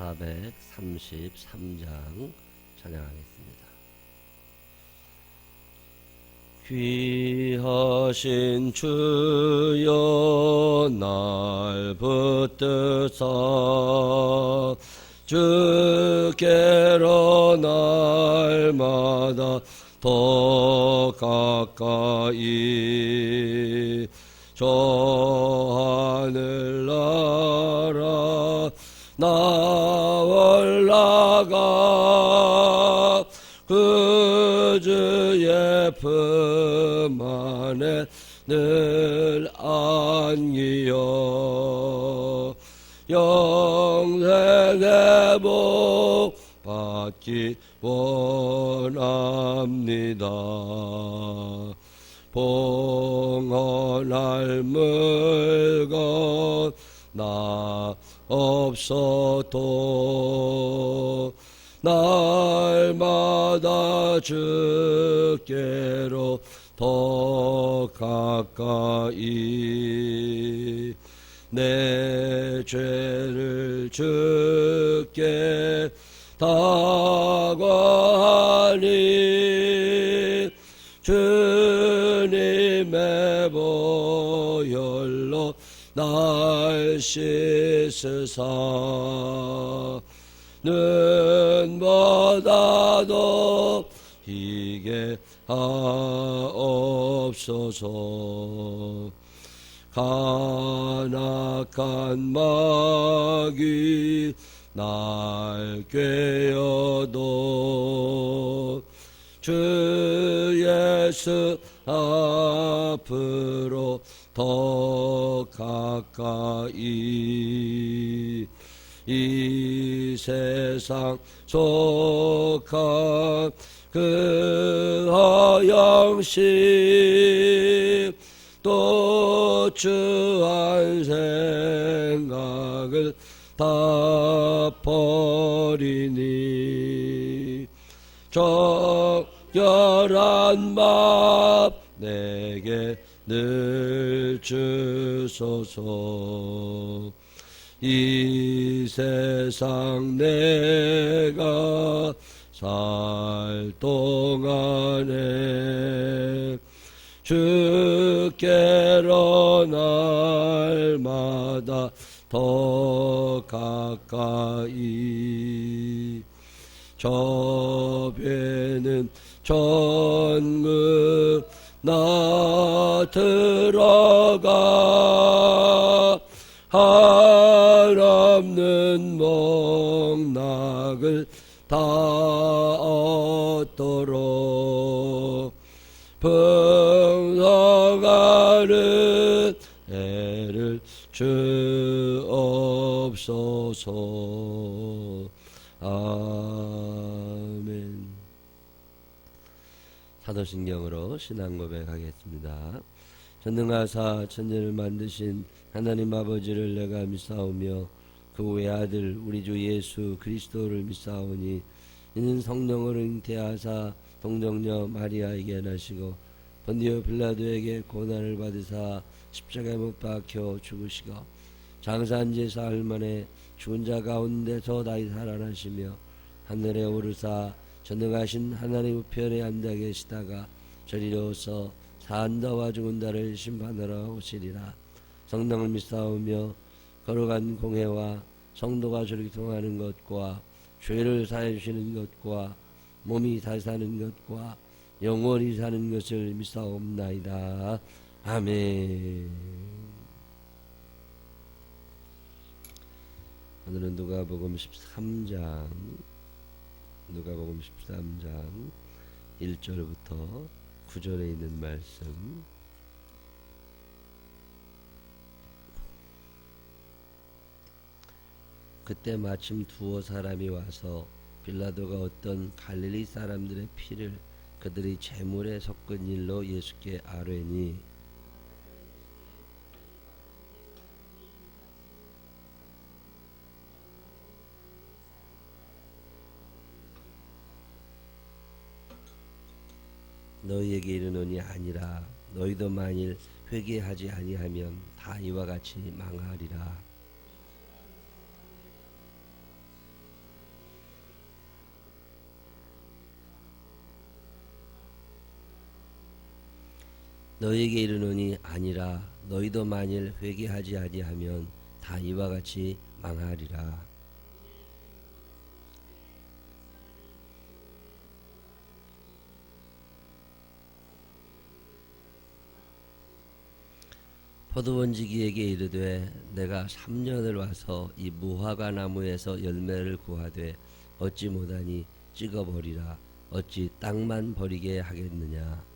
433장 찬양하겠습니다. 귀하신 주여 날 붙드사 주께로 날마다 더 가까이 저 하늘나라 나 올라가 그 주의 품 안에 늘 안기여 영생의 복 받기 원합니다. 봉헌할 물건 나 없어도 날마다 주께로 더 가까이 내 죄를 주께 다가하니 주님의 보혈로 날 씻으사 눈보다도 희게 하옵소서. 간악한 마귀 날 꾀어도 주 예수 앞으로 더 가까이 이 세상 속한 그 허영심 또 추한 생각을 다 버리니 정결한 마음 내게 늘 주소서. 이 세상 내가 살 동안에 주께로 날마다 더 가까이 저 배는 천국 나 들어가 한없는 목락을 다 얻도록 풍성하는 애를 주옵소서. 아멘. 사도신경으로 신앙 고백하겠습니다. 전능하사 천지를 만드신 하나님 아버지를 내가 믿사오며 그 외아들 우리 주 예수 그리스도를 믿사오니 이는 성령으로 잉태하사 동정녀 마리아에게 나시고 본디오 빌라도에게 고난을 받으사 십자가에 못 박혀 죽으시고 장사한 지 사흘 만에 죽은 자 가운데서 다시 살아나시며 하늘에 오르사 전능하신 하나님 우편에 앉아 계시다가 저리로서 산다와 죽은 자를 심판하러 오시리라. 성령을 믿사오며 거룩한 공회와 성도가 조력통하는 것과 죄를 사해 주시는 것과 몸이 다시 사는 것과 영원히 사는 것을 믿사옵나이다. 아멘. 오늘은 누가복음 13장 1절부터 9절에 있는 말씀. 그때 마침 두어 사람이 와서 빌라도가 어떤 갈릴리 사람들의 피를 그들이 제물에 섞은 일로 예수께 아뢰니 너희에게 이르노니 아니라 너희도 만일 회개하지 아니하면 다 이와 같이 망하리라. 너희에게 이르노니 아니라 너희도 만일 회개하지 아니하면 다 이와 같이 망하리라. 포도원지기에게 이르되 내가 3년을 와서 이 무화과 나무에서 열매를 구하되 얻지 못하니 찍어버리라. 어찌 땅만 버리게 하겠느냐.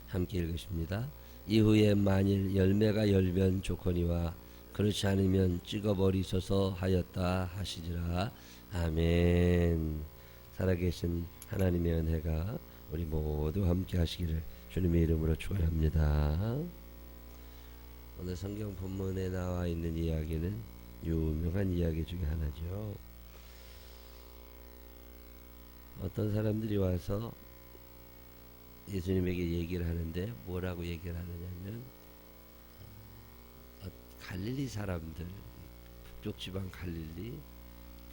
함께 읽으십니다. 이후에 만일 열매가 열면 좋거니와 그렇지 않으면 찍어버리소서 하였다 하시리라. 아멘. 살아계신 하나님의 은혜가 우리 모두 함께 하시기를 주님의 이름으로 축원합니다. 오늘 성경 본문에 나와 있는 이야기는 유명한 이야기 중에 하나죠. 어떤 사람들이 와서 예수님에게 얘기를 하는데 뭐라고 얘기를 하느냐면 갈릴리 사람들, 북쪽 지방 갈릴리,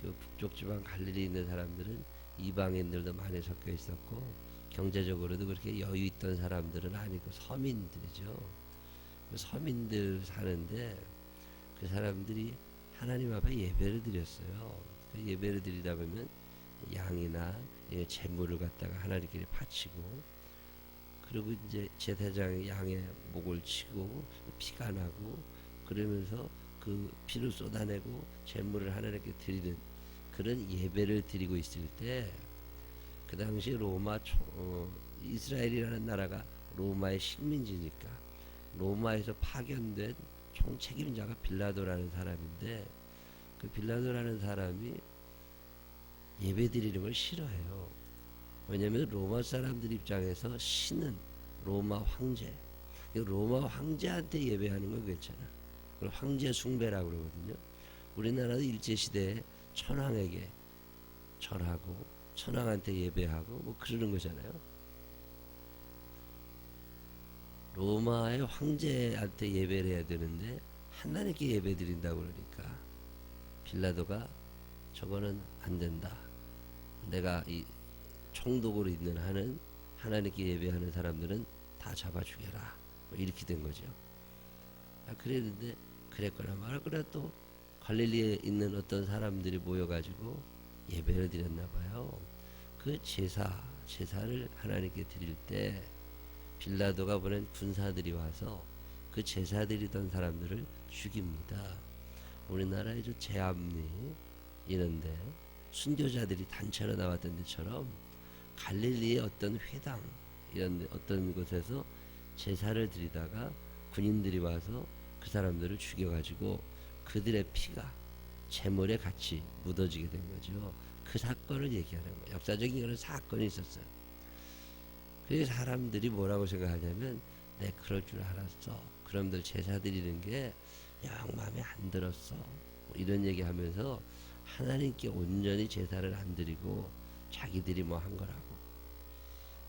그 북쪽 지방 갈릴리 있는 사람들은 이방인들도 많이 섞여 있었고 경제적으로도 그렇게 여유 있던 사람들은 아니고 서민들이죠. 그 서민들 사는데 그 사람들이 하나님 앞에 예배를 드렸어요. 그 예배를 드리다 보면 양이나 재물을 갖다가 하나님께 바치고, 그리고 이제 제사장이 양의 목을 치고 피가 나고 그러면서 그 피를 쏟아내고 재물을 하나님께 드리는 그런 예배를 드리고 있을 때, 그 당시 이스라엘이라는 나라가 로마의 식민지니까 로마에서 파견된 총책임자가 빌라도라는 사람인데, 그 빌라도라는 사람이 예배 드리는 걸 싫어해요. 왜냐하면 로마 사람들 입장에서 신은 로마 황제, 로마 황제한테 예배하는 건 괜찮아. 그걸 황제 숭배라고 그러거든요. 우리나라도 일제시대에 천황에게 절하고 천황한테 예배하고 뭐 그러는 거잖아요. 로마의 황제한테 예배를 해야 되는데 하나님께 예배 드린다고 그러니까 빌라도가 저거는 안 된다. 내가 이 총독으로 있는 한은 하나님께 예배하는 사람들은 다 잡아 죽여라. 뭐 이렇게 된 거죠. 그랬는데 그랬거나 말았거나 또 갈릴리에 있는 어떤 사람들이 모여가지고 예배를 드렸나 봐요. 그 제사를 하나님께 드릴 때 빌라도가 보낸 군사들이 와서 그 제사 드리던 사람들을 죽입니다. 우리나라에 저 제암리 이런데 순교자들이 단체로 나왔던 데처럼 갈릴리의 어떤 회당 이런 어떤 곳에서 제사를 드리다가 군인들이 와서 그 사람들을 죽여가지고 그들의 피가 재물에 같이 묻어지게 된 거죠. 그 사건을 얘기하는 거예요. 역사적인 그런 사건이 있었어요. 그래서 사람들이 뭐라고 생각하냐면, 내 그럴 줄 알았어. 그럼들 제사 드리는 게 영 마음에 안 들었어. 뭐 이런 얘기하면서 하나님께 온전히 제사를 안 드리고 자기들이 뭐 한 거라고.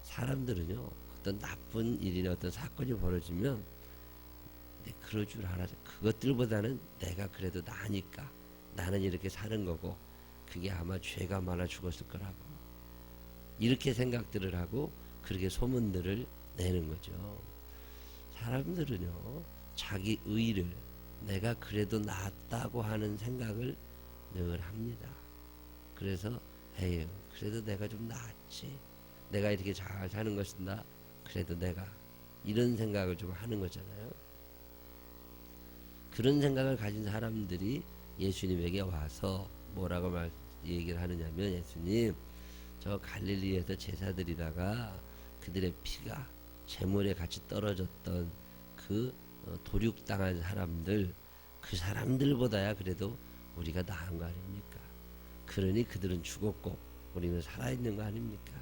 사람들은요, 어떤 나쁜 일이나 어떤 사건이 벌어지면 내 그럴 줄 알았어. 그것들보다는 내가 그래도 나니까 나는 이렇게 사는 거고 그게 아마 죄가 많아 죽었을 거라고, 이렇게 생각들을 하고 그렇게 소문들을 내는 거죠. 사람들은요, 자기 의를 내가 그래도 낫다고 하는 생각을 늘 합니다. 그래서 에휴, 그래도 내가 좀 낫지, 내가 이렇게 잘 사는 것이다, 그래도 내가, 이런 생각을 좀 하는 거잖아요. 그런 생각을 가진 사람들이 예수님에게 와서 뭐라고 얘기를 하느냐면, 예수님, 저 갈릴리에서 제사 드리다가 그들의 피가 재물에 같이 떨어졌던 그 도륙당한 사람들, 그 사람들보다야 그래도 우리가 나은 거 아닙니까? 그러니 그들은 죽었고 우리는 살아있는 거 아닙니까?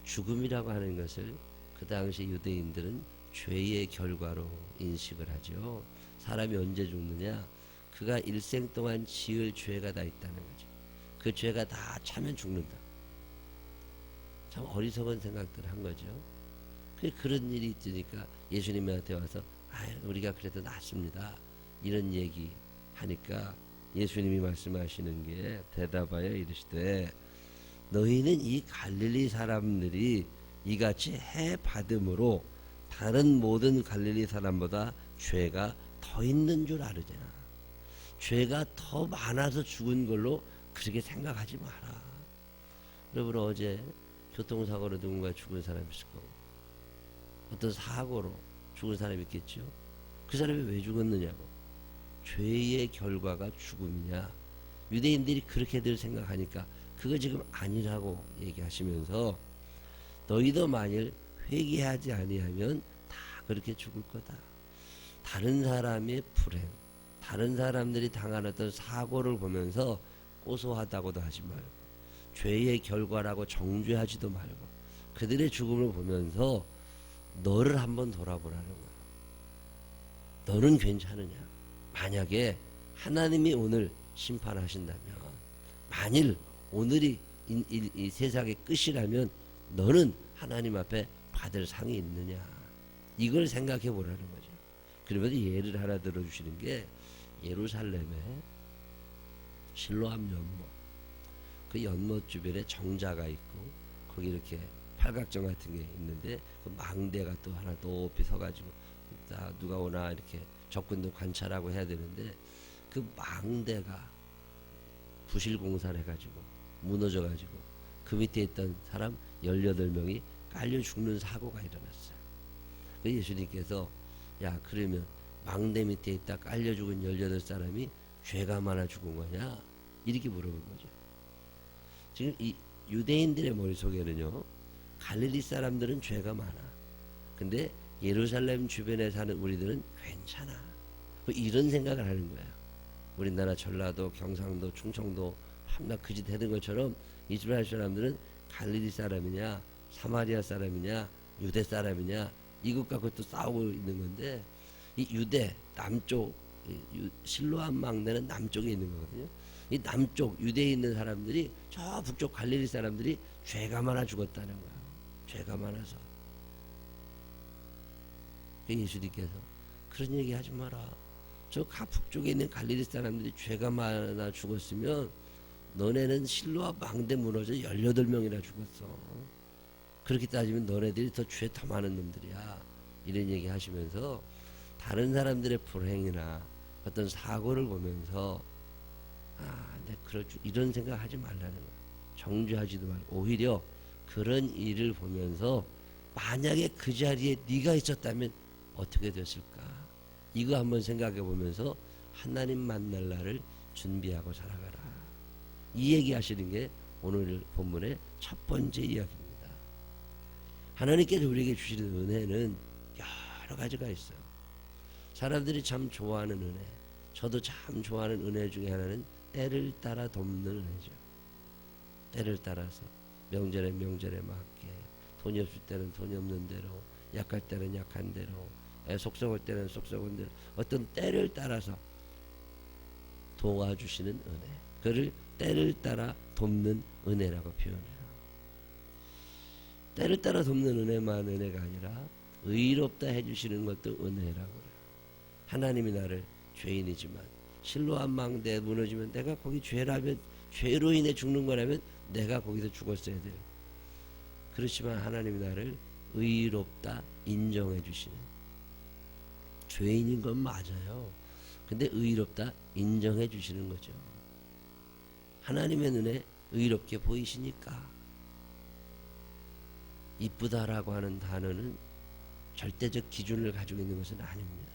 죽음이라고 하는 것을 그 당시 유대인들은 죄의 결과로 인식을 하죠. 사람이 언제 죽느냐? 그가 일생 동안 지을 죄가 다 있다는 거죠. 그 죄가 다 차면 죽는다. 참 어리석은 생각들을 한 거죠. 그런 일이 있으니까 예수님한테 와서 우리가 그래도 낫습니다, 이런 얘기 하니까 예수님이 말씀하시는 게 대답하여 이르시되 너희는 이 갈릴리 사람들이 이같이 해 받음으로 다른 모든 갈릴리 사람보다 죄가 더 있는 줄 알으잖아. 죄가 더 많아서 죽은 걸로 그렇게 생각하지 마라. 여러분 어제 교통사고로 누군가 죽은 사람이 있을 거고 어떤 사고로 죽은 사람이 있겠죠. 그 사람이 왜 죽었느냐고. 죄의 결과가 죽음이냐. 유대인들이 그렇게들 생각하니까 그거 지금 아니라고 얘기하시면서 너희도 만일 회개하지 아니하면 다 그렇게 죽을 거다. 다른 사람의 불행, 다른 사람들이 당한 어떤 사고를 보면서 고소하다고도 하지 말고 죄의 결과라고 정죄하지도 말고 그들의 죽음을 보면서 너를 한번 돌아보라는 거야. 너는 괜찮으냐? 만약에 하나님이 오늘 심판하신다면, 만일 오늘이 이 세상의 끝이라면 너는 하나님 앞에 받을 상이 있느냐? 이걸 생각해 보라는 거죠. 그러면서 예를 하나 들어주시는 게 예루살렘에 실로암 연못, 그 연못 주변에 정자가 있고 거기 이렇게 팔각정 같은 게 있는데 그 망대가 또 하나 높이 서가지고 누가 오나 이렇게 적군도 관찰하고 해야 되는데 그 망대가 부실공사를 해가지고 무너져가지고 그 밑에 있던 사람 18명이 깔려 죽는 사고가 일어났어요. 그 예수님께서 야 그러면 망대 밑에 있다 깔려 죽은 18사람이 죄가 많아 죽은 거냐? 이렇게 물어본 거죠. 지금 이 유대인들의 머릿속에는요 갈릴리 사람들은 죄가 많아. 근데 예루살렘 주변에 사는 우리들은 괜찮아. 뭐 이런 생각을 하는 거야. 우리나라 전라도, 경상도, 충청도 한낱 그 짓 해둔 것처럼 이스라엘 사람들은 갈릴리 사람이냐, 사마리아 사람이냐, 유대 사람이냐 이것 갖고 또 싸우고 있는 건데 이 유대 남쪽 실로암 망대는 남쪽에 있는 거거든요. 이 남쪽 유대에 있는 사람들이 저 북쪽 갈릴리 사람들이 죄가 많아 죽었다는 거야. 죄가 많아서. 예수님께서 그런 얘기 하지 마라. 저 북쪽에 있는 갈릴리 사람들이 죄가 많아 죽었으면 너네는 실로암 망대 무너져 18명이나 죽었어. 그렇게 따지면 너네들이 더 죄 더 많은 놈들이야. 이런 얘기 하시면서 다른 사람들의 불행이나 어떤 사고를 보면서 이런 생각 하지 말라는 거야. 정죄하지도 말고 오히려 그런 일을 보면서 만약에 그 자리에 네가 있었다면 어떻게 됐을까? 이거 한번 생각해 보면서 하나님 만날 날을 준비하고 살아가라. 이 얘기 하시는 게 오늘 본문의 첫 번째 이야기입니다. 하나님께서 우리에게 주시는 은혜는 여러 가지가 있어요. 사람들이 참 좋아하는 은혜, 저도 참 좋아하는 은혜 중에 하나는 때를 따라 돕는 은혜죠. 때를 따라서 명절에 맞게, 돈이 없을 때는 돈이 없는 대로, 약할 때는 약한 대로, 속썩을 때는 속썩은 대로 어떤 때를 따라서 도와주시는 은혜, 그를 때를 따라 돕는 은혜라고 표현해요. 때를 따라 돕는 은혜만 은혜가 아니라 의롭다 해주시는 것도 은혜라고 그래요. 하나님이 나를 죄인이지만 실로암 망대에 무너지면 내가 거기 죄로 인해 죽는 거라면 내가 거기서 죽었어야 돼요. 그렇지만 하나님이 나를 의롭다 인정해 주시는, 죄인인 건 맞아요. 근데 의롭다 인정해 주시는 거죠. 하나님의 눈에 의롭게 보이시니까. 이쁘다라고 하는 단어는 절대적 기준을 가지고 있는 것은 아닙니다.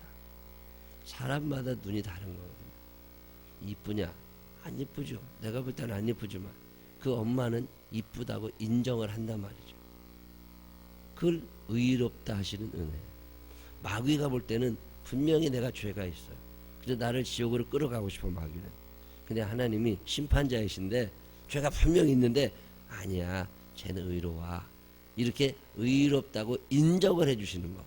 사람마다 눈이 다른 거거든요. 이쁘냐? 안 이쁘죠. 내가 볼 때는 안 이쁘지만 그 엄마는 이쁘다고 인정을 한단 말이죠. 그걸 의롭다 하시는 은혜. 마귀가 볼 때는 분명히 내가 죄가 있어요. 그래서 나를 지옥으로 끌어가고 싶어 마귀는. 근데 하나님이 심판자이신데 죄가 분명히 있는데 아니야, 쟤는 의로워. 이렇게 의롭다고 인정을 해주시는 거.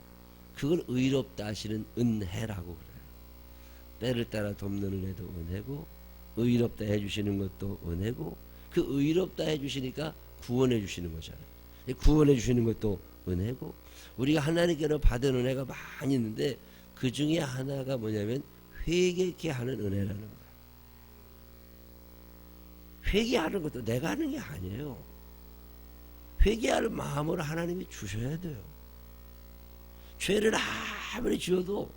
그걸 의롭다 하시는 은혜라고 그래요. 때를 따라 돕는 은혜도 은혜고 의롭다 해주시는 것도 은혜고 그 의롭다 해주시니까 구원해 주시는 거잖아요. 구원해 주시는 것도 은혜고 우리가 하나님께로 받은 은혜가 많이 있는데 그 중에 하나가 뭐냐면 회개케 하는 은혜라는 거예요. 회개하는 것도 내가 하는 게 아니에요. 회개할 마음을 하나님이 주셔야 돼요. 죄를 아무리 지어도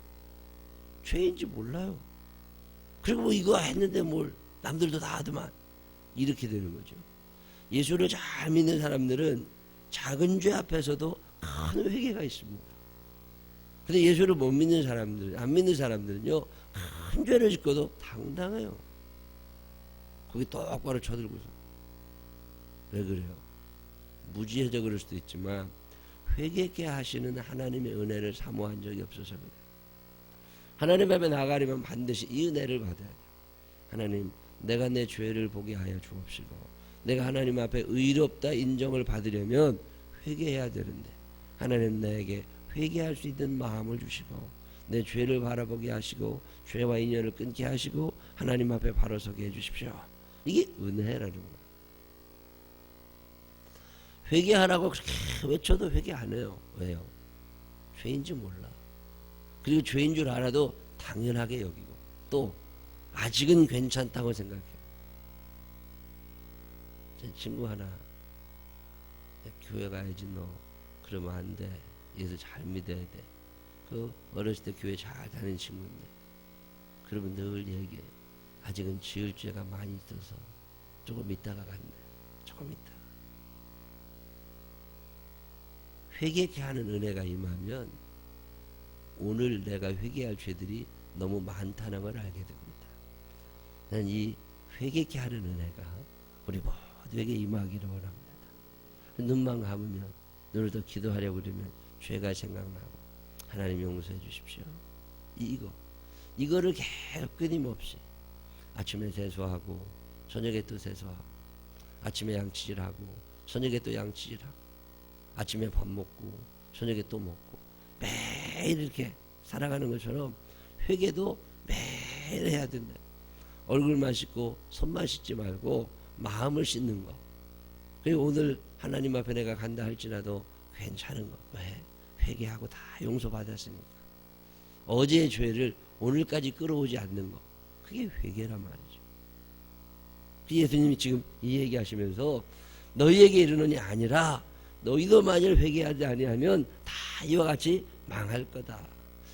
죄인지 몰라요. 그리고 뭐 이거 했는데 뭘 남들도 다 하더만 이렇게 되는 거죠. 예수를 잘 믿는 사람들은 작은 죄 앞에서도 큰 회개가 있습니다. 근데 예수를 못 믿는 사람들, 안 믿는 사람들은요, 큰 죄를 짓고도 당당해요. 거기 똑바로 쳐들고서. 왜 그래요? 무지해져 그럴 수도 있지만 회개케 하시는 하나님의 은혜를 사모한 적이 없어서 그래요. 하나님 앞에 나가려면 반드시 이 은혜를 받아야 돼요. 하나님, 내가 내 죄를 보게 하여 주옵시고, 내가 하나님 앞에 의롭다 인정을 받으려면 회개해야 되는데, 하나님 나에게 회개할 수 있는 마음을 주시고, 내 죄를 바라보게 하시고, 죄와 인연을 끊게 하시고, 하나님 앞에 바로 서게 해주십시오. 이게 은혜라는 거예요. 회개하라고 그렇게 외쳐도 회개 안 해요. 왜요? 죄인지 몰라. 그리고 죄인 줄 알아도 당연하게 여기고, 또 아직은 괜찮다고 생각해요. 제 친구 하나, 교회 가야지 너 그러면 안 돼. 예수 잘 믿어야 돼. 그 어렸을 때 교회 잘 다니는 친구인데, 그러면 늘 얘기해요. 아직은 지을 죄가 많이 있어서 조금 있다가 간대. 조금 있다가. 회개케 하는 은혜가 임하면 오늘 내가 회개할 죄들이 너무 많다는 걸 알게 됩니다. 난 이 회개케 하는 은혜가 우리 모두에게 임하기를 원합니다. 눈만 감으면, 눈을 더 기도하려고 그러면 죄가 생각나고, 하나님 용서해 주십시오. 이거를 계속 끊임없이 아침에 세수하고 저녁에 또 세수하고, 아침에 양치질하고 저녁에 또 양치질하고, 아침에 밥 먹고 저녁에 또 먹고, 매일 이렇게 살아가는 것처럼 회개도 매일 해야 된다. 얼굴만 씻고 손만 씻지 말고 마음을 씻는 거. 그리고 오늘 하나님 앞에 내가 간다 할지라도 괜찮은 거. 왜? 회개하고 다 용서받았으니까. 어제의 죄를 오늘까지 끌어오지 않는 거. 그게 회개란 말이죠. 예수님이 지금 이 얘기하시면서 너희에게 이르노니 아니라 너희도 만일 회개하지 아니하면 다 이와 같이 망할 거다.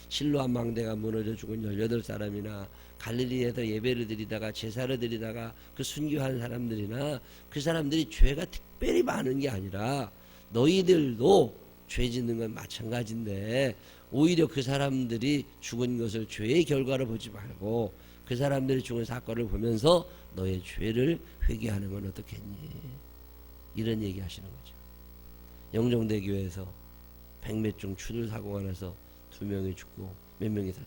실로암 망대가 무너져 죽은 18사람이나 갈릴리에서 예배를 드리다가 제사를 드리다가 그 순교한 사람들이나 그 사람들이 죄가 특별히 많은 게 아니라 너희들도 죄 짓는 건 마찬가지인데, 오히려 그 사람들이 죽은 것을 죄의 결과로 보지 말고 그 사람들이 죽은 사건을 보면서 너의 죄를 회개하는 건 어떻겠니? 이런 얘기 하시는 거죠. 영종대교에서 백몇중 추돌 사고가 나서 2명이 죽고 몇 명이 다,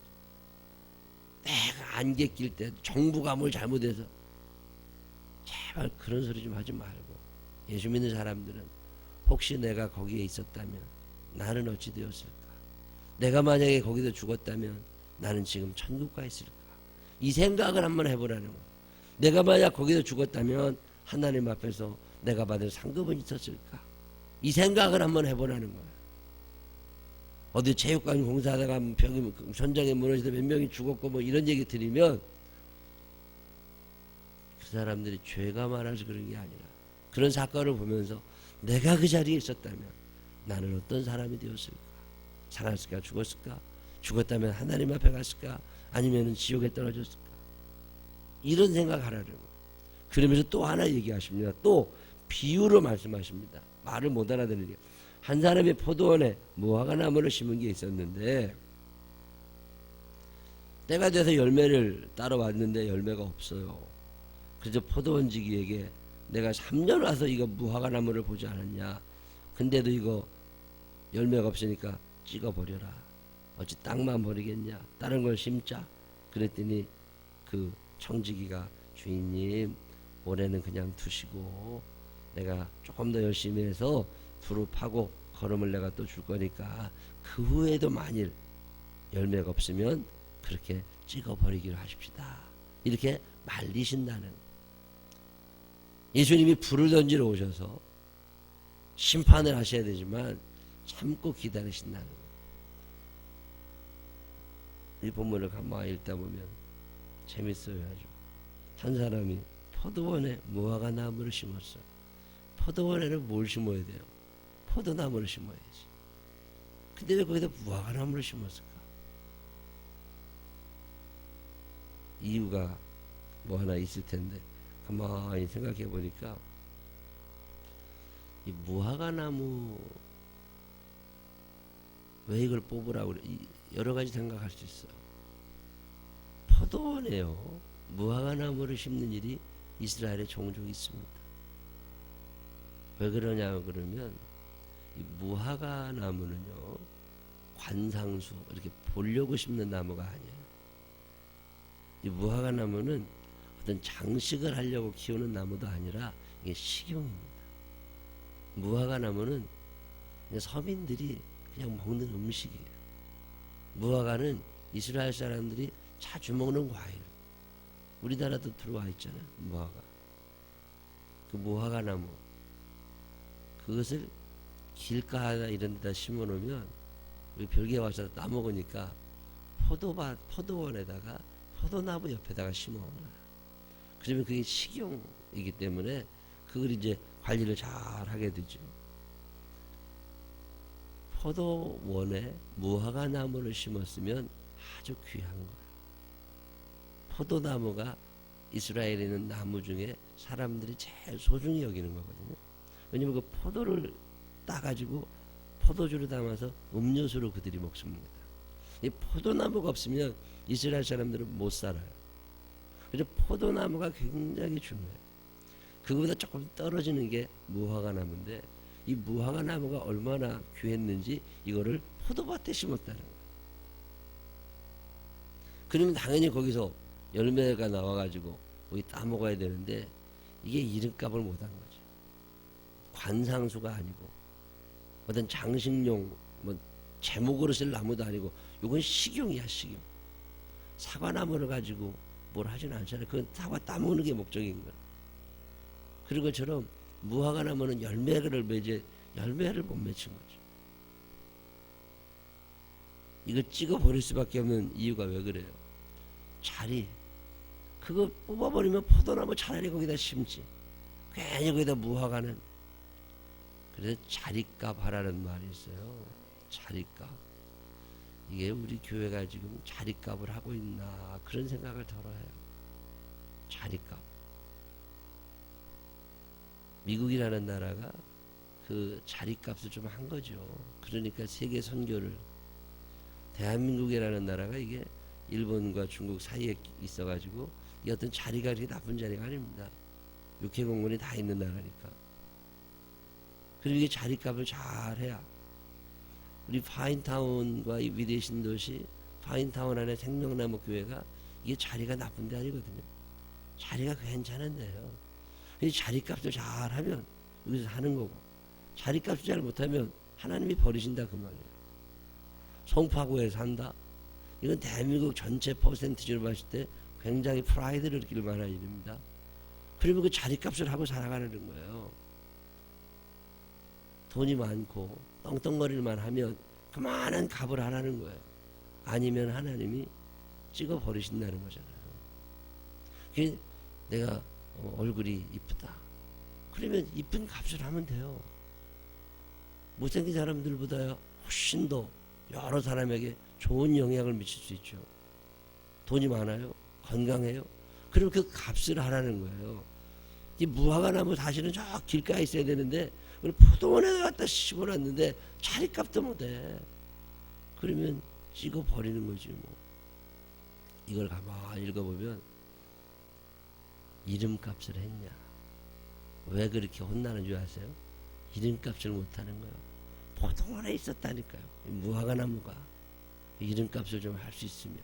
내가 안개 낄 때 정부가 뭘 잘못해서, 제발 그런 소리 좀 하지 말고, 예수 믿는 사람들은 혹시 내가 거기에 있었다면 나는 어찌 되었을까? 내가 만약에 거기서 죽었다면 나는 지금 천국 가 있을까? 이 생각을 한번 해보라는 거예요. 내가 만약 거기서 죽었다면 하나님 앞에서 내가 받을 상급은 있었을까? 이 생각을 한번 해보라는 거예요. 어디 체육관 공사하다가 벽이 전장에 무너지다 몇 명이 죽었고 뭐 이런 얘기 들으면 그 사람들이 죄가 많아서 그런 게 아니라, 그런 사건을 보면서 내가 그 자리에 있었다면 나는 어떤 사람이 되었을까? 살았을까? 죽었을까? 죽었다면 하나님 앞에 갔을까? 아니면 지옥에 떨어졌을까? 이런 생각하라는 거예요. 그러면서 또 하나 얘기하십니다. 또 비유로 말씀하십니다. 말을 못 알아듣는 게, 한 사람이 포도원에 무화과 나무를 심은 게 있었는데 때가 돼서 열매를 따러 왔는데 열매가 없어요. 그래서 포도원지기에게 내가 3년 와서 이거 무화과 나무를 보지 않았냐? 근데도 이거 열매가 없으니까 찍어버려라. 어찌 땅만 버리겠냐? 다른 걸 심자. 그랬더니 그 청지기가, 주인님 올해는 그냥 두시고 내가 조금 더 열심히 해서 두루 파고 거름을 내가 또 줄 거니까 그 후에도 만일 열매가 없으면 그렇게 찍어버리기로 하십시다. 이렇게 말리신다는, 예수님이 불을 던지러 오셔서 심판을 하셔야 되지만 참고 기다리신다는 거예요. 이 본문을 가만히 읽다 보면 재밌어요. 아주. 한 사람이 포도원에 무화과 나무를 심었어. 포도원에는 뭘 심어야 돼요? 포도나무를 심어야지. 근데 왜 거기다 무화과 나무를 심었을까? 이유가 뭐 하나 있을 텐데 가만히 생각해 보니까 이 무화과 나무 왜 이걸 뽑으라고 그래? 여러 가지 생각할 수 있어. 포도원에요. 무화과 나무를 심는 일이 이스라엘에 종종 있습니다. 왜 그러냐 그러면 이 무화과 나무는요 관상수 이렇게 보려고 심는 나무가 아니에요. 이 무화과 나무는 어떤 장식을 하려고 키우는 나무도 아니라 이게 식용입니다. 무화과 나무는 그냥 서민들이 그냥 먹는 음식이에요. 무화과는 이스라엘 사람들이 자주 먹는 과일. 우리나라도 들어와 있잖아요. 무화과. 그 무화과 나무. 그것을 길가나 이런 데다 심어 놓으면 우리 별개 와서 따먹으니까 포도원에다가 포도나무 옆에다가 심어 놔요. 그러면 그게 식용이기 때문에 그걸 이제 관리를 잘 하게 되죠. 포도원에 무화과 나무를 심었으면 아주 귀한 거예요. 포도나무가 이스라엘에 있는 나무 중에 사람들이 제일 소중히 여기는 거거든요. 왜냐면 그 포도를 따가지고 포도주를 담아서 음료수로 그들이 먹습니다. 이 포도나무가 없으면 이스라엘 사람들은 못 살아요. 그래서 포도나무가 굉장히 중요해요. 그거보다 조금 떨어지는 게 무화과 나무인데 이 무화과 나무가 얼마나 귀했는지 이거를 포도밭에 심었다는 거예요. 그러면 당연히 거기서 열매가 나와가지고 거기 따먹어야 되는데 이게 이름값을 못한 거죠. 관상수가 아니고 어떤 장식용 뭐 제목으로 쓸 나무도 아니고 이건 식용이야 식용. 사과나무를 가지고 뭘 하진 않잖아요. 그건 사과 따먹는 게 목적인 거예요. 그런 것처럼 무화과 나무는 열매를 맺지 열매를 못 맺힌 거죠. 이거 찍어 버릴 수밖에 없는 이유가 왜 그래요? 자리 그거 뽑아버리면 포도나무 차라리 거기다 심지. 괜히 거기다 무화과는. 그래서 자리값 하라는 말이 있어요. 자리값. 이게 우리 교회가 지금 자리값을 하고 있나 그런 생각을 덜어 해요. 자리값. 미국이라는 나라가 그 자리값을 좀 한 거죠. 그러니까 세계 선교를 대한민국이라는 나라가 이게 일본과 중국 사이에 있어가지고 이 어떤 자리가 그렇게 나쁜 자리가 아닙니다. 육해공군이 다 있는 나라니까. 그리고 이게 자리값을 잘 해야 우리 파인타운과 이 위대 신도시 파인타운 안에 생명나무 교회가 이게 자리가 나쁜 데 아니거든요. 자리가 괜찮은데요. 이 자리값을 잘 하면 여기서 하는 거고 자리값을 잘 못하면 하나님이 버리신다 그 말이에요. 송파구에 산다. 이건 대한민국 전체 퍼센티지로 봤을 때 굉장히 프라이드를 느낄 만한 일입니다. 그러면 그 자리값을 하고 살아가는 거예요. 돈이 많고 떵떵거릴만 하면 그만한 값을 하라는 거예요. 아니면 하나님이 찍어 버리신다는 거잖아요. 그게 내가 얼굴이 이쁘다. 그러면 이쁜 값을 하면 돼요. 못생긴 사람들보다 훨씬 더 여러 사람에게 좋은 영향을 미칠 수 있죠. 돈이 많아요. 건강해요. 그럼 그 값을 하라는 거예요. 이 무화과 나무 다시는 저 길가에 있어야 되는데 포도원에 갖다 심어놨는데 자리값도 못해. 그러면 찍어 버리는 거지 뭐. 이걸 가만히 읽어보면 이름값을 했냐. 왜 그렇게 혼나는 줄 아세요? 이름값을 못하는 거예요. 포도원에 있었다니까요. 무화과 나무가 이름값을 좀 할 수 있으면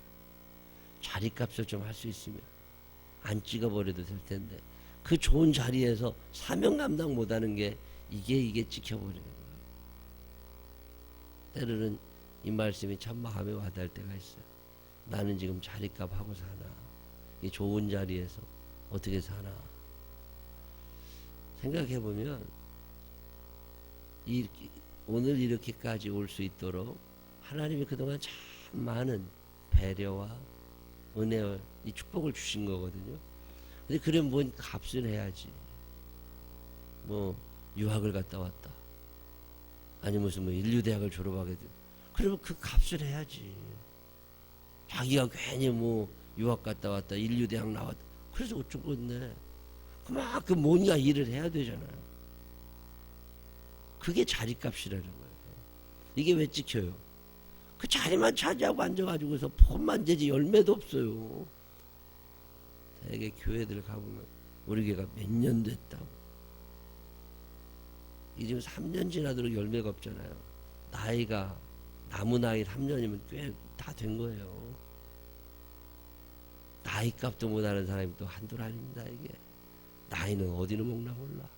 자리값을 좀 할 수 있으면 안 찍어버려도 될 텐데 그 좋은 자리에서 사명 감당 못하는 게 이게 찍혀버리는 거예요. 때로는 이 말씀이 참 마음에 와닿을 때가 있어요. 나는 지금 자리값 하고 사나? 이 좋은 자리에서 어떻게 사나? 생각해보면 오늘 이렇게까지 올 수 있도록 하나님이 그동안 참 많은 배려와 은혜와 이 축복을 주신 거거든요. 근데 그래 뭔 값을 해야지. 뭐 유학을 갔다 왔다. 아니 무슨 뭐 인류대학을 졸업하게 돼. 그러면 그 값을 해야지. 자기가 괜히 뭐 유학 갔다 왔다, 인류대학 나왔다. 그래서 어쩌겠네. 그만큼 뭔가 일을 해야 되잖아요. 그게 자리값이라는 거예요. 이게 왜 찍혀요? 그 자리만 차지하고 앉아가지고서 폰만 되지 열매도 없어요. 되게 교회들 가보면 우리 교회가 몇 년 됐다고. 이 지금 3년 지나도록 열매가 없잖아요. 나이가 나무 나이 3년이면 꽤 다 된 거예요. 나이 값도 못하는 사람이 또 한둘 아닙니다. 이게 나이는 어디는 먹나 몰라.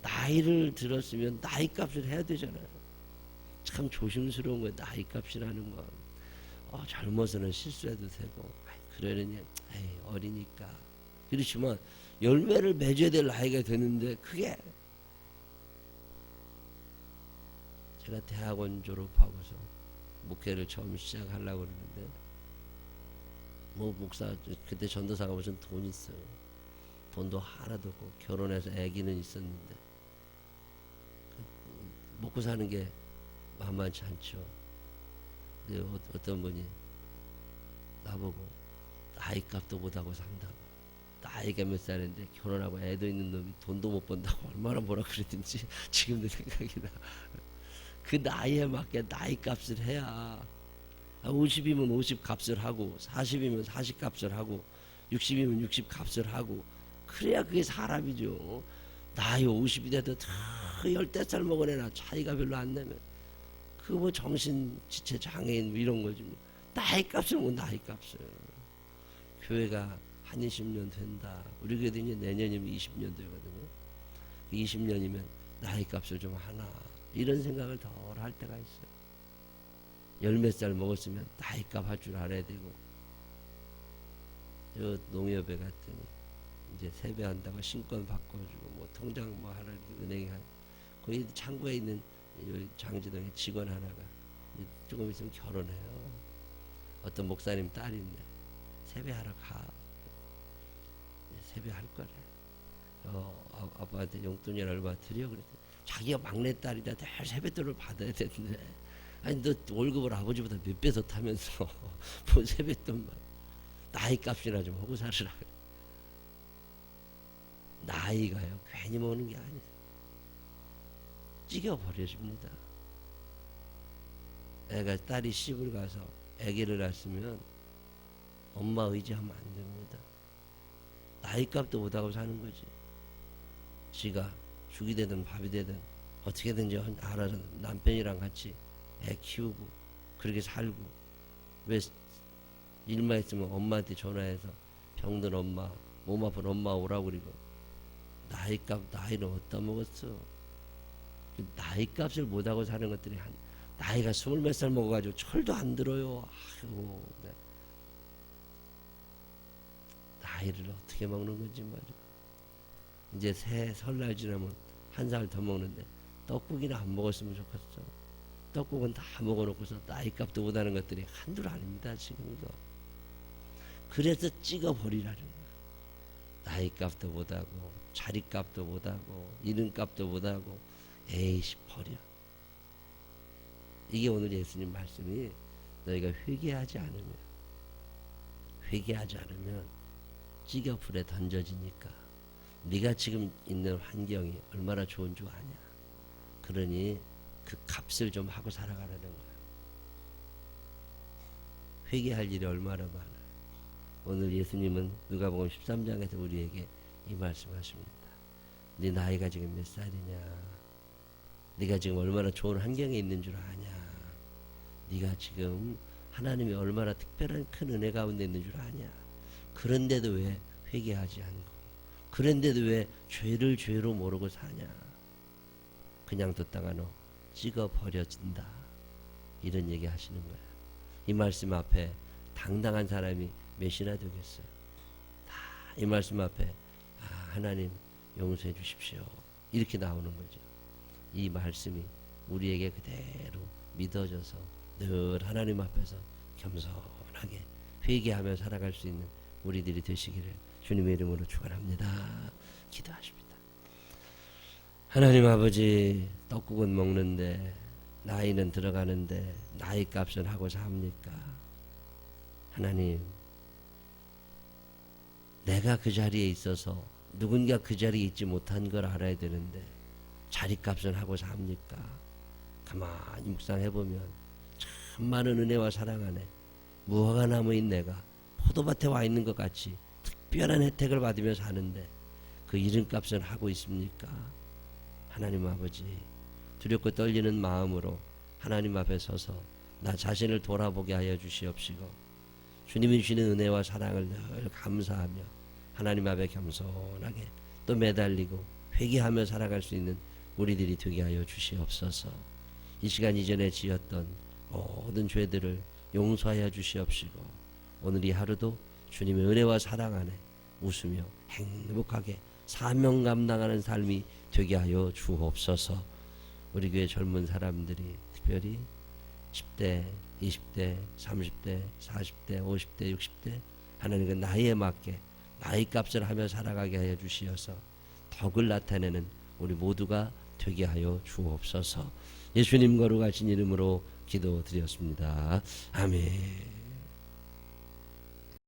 나이를 들었으면 나이 값을 해야 되잖아요. 참 조심스러운 거예요. 나이 값이라는 건. 젊어서는 실수해도 되고 그러느니 어리니까. 그렇지만 열매를 맺어야 될 나이가 되는데 그게 제가 대학원 졸업하고서 목회를 처음 시작하려고 그러는데 뭐 목사 그때 전도사가 무슨 돈 있어요. 돈도 하나도 없고 결혼해서 아기는 있었는데 먹고 사는 게 만만치 않죠. 근데 어떤 분이 나보고 나이 값도 못하고 산다고. 나이가 몇 살인데 결혼하고 애도 있는 놈이 돈도 못 번다고 얼마나 뭐라 그랬든지 지금도 생각이 나. 그 나이에 맞게 나이 값을 해야 50이면 50 값을 하고 40이면 40 값을 하고 60이면 60 값을 하고 그래야 그게 사람이죠. 나이 50이 돼도 다 15살 먹은 애나 차이가 별로 안 나면 그거 뭐 정신지체 장애인 뭐 이런 거지 뭐. 나이 값을 뭐 나이 값을. 교회가 한 20년 된다. 우리 교회도 이제 내년이면 20년 되거든요. 20년이면 나이 값을 좀 하나 이런 생각을 덜 할 때가 있어요. 열 몇 살 먹었으면 나이 값 할 줄 알아야 되고. 저 농협에 갔더니 이제 세배한다고 신권 바꿔주고 뭐 통장 뭐 하나 은행에 거기 창구에 있는 장지동에 직원 하나가 조금 있으면 결혼해요. 어떤 목사님 딸인데 세배하러 가. 세배할 거래. 아빠한테 용돈이 얼마 드려 그랬더니 자기가 막내딸이라 늘 세뱃돈을 받아야 되는데 아니 너 월급을 아버지보다 몇 배 더 타면서 뭐 세뱃돈만 나이 값이나 좀 하고 살으라. 나이가요 괜히 먹는 게 아니에요. 찍어버려집니다. 애가 딸이 시집을 가서 아기를 낳았으면 엄마 의지하면 안 됩니다. 나이 값도 못하고 사는 거지. 지가 죽이 되든 밥이 되든 어떻게든지 알아서 남편이랑 같이 애 키우고 그렇게 살고 왜 일만 있으면 엄마한테 전화해서 병든 엄마 몸 아픈 엄마 오라고 그러고 나이는 어디다 먹었어. 나이 값을 못하고 사는 것들이 나이가 20몇 살 먹어가지고 철도 안 들어요. 아이고, 네. 나이를 어떻게 먹는 건지 말이야. 이제 새 설날 지나면 한 살 더 먹는데 떡국이나 안 먹었으면 좋겠어. 떡국은 다 먹어놓고서 나이값도 못하는 것들이 한둘 아닙니다. 지금도. 그래서 찍어버리라는 거야. 나이값도 못하고 자리값도 못하고 이름값도 못하고 에이씨 버려. 이게 오늘 예수님 말씀이 너희가 회개하지 않으면 찌겨 불에 던져지니까 네가 지금 있는 환경이 얼마나 좋은 줄 아냐. 그러니 그 값을 좀 하고 살아가라는 거야. 회개할 일이 얼마나 많아. 오늘 예수님은 누가복음 13장에서 우리에게 이 말씀하십니다. 네 나이가 지금 몇 살이냐. 네가 지금 얼마나 좋은 환경에 있는 줄 아냐. 네가 지금 하나님이 얼마나 특별한 큰 은혜 가운데 있는 줄 아냐. 그런데도 왜 회개하지 않고 그런데도 왜 죄를 죄로 모르고 사냐. 그냥 뒀다가 너 찍어버려진다. 이런 얘기 하시는 거야. 이 말씀 앞에 당당한 사람이 몇이나 되겠어요. 다 이 말씀 앞에 하나님 용서해 주십시오. 이렇게 나오는 거죠. 이 말씀이 우리에게 그대로 믿어져서 늘 하나님 앞에서 겸손하게 회개하며 살아갈 수 있는 우리들이 되시기를 주님의 이름으로 축원합니다. 기도하십니다. 하나님 아버지, 떡국은 먹는데 나이는 들어가는데 나이 값은 하고자 합니까? 하나님, 내가 그 자리에 있어서 누군가 그 자리에 있지 못한 걸 알아야 되는데 자리값은 하고자 합니까? 가만히 묵상해보면 참 많은 은혜와 사랑 안에 무화과 나무인 내가 포도밭에 와 있는 것 같이 특별한 혜택을 받으며 사는데 그 이름값은 하고 있습니까? 하나님 아버지, 두렵고 떨리는 마음으로 하나님 앞에 서서 나 자신을 돌아보게 하여 주시옵시고 주님이 주시는 은혜와 사랑을 늘 감사하며 하나님 앞에 겸손하게 또 매달리고 회개하며 살아갈 수 있는 우리들이 되게 하여 주시옵소서. 이 시간 이전에 지었던 모든 죄들을 용서하여 주시옵시고 오늘 이 하루도 주님의 은혜와 사랑 안에 웃으며 행복하게 사명 감당하는 삶이 되게 하여 주옵소서. 우리 교회 젊은 사람들이 특별히 10대, 20대, 30대, 40대, 50대, 60대 하나님 그 나이에 맞게 나이 값을 하며 살아가게 하여 주시어서 덕을 나타내는 우리 모두가 되게 하여 주옵소서. 예수님 거룩하신 이름으로 기도드렸습니다. 아멘.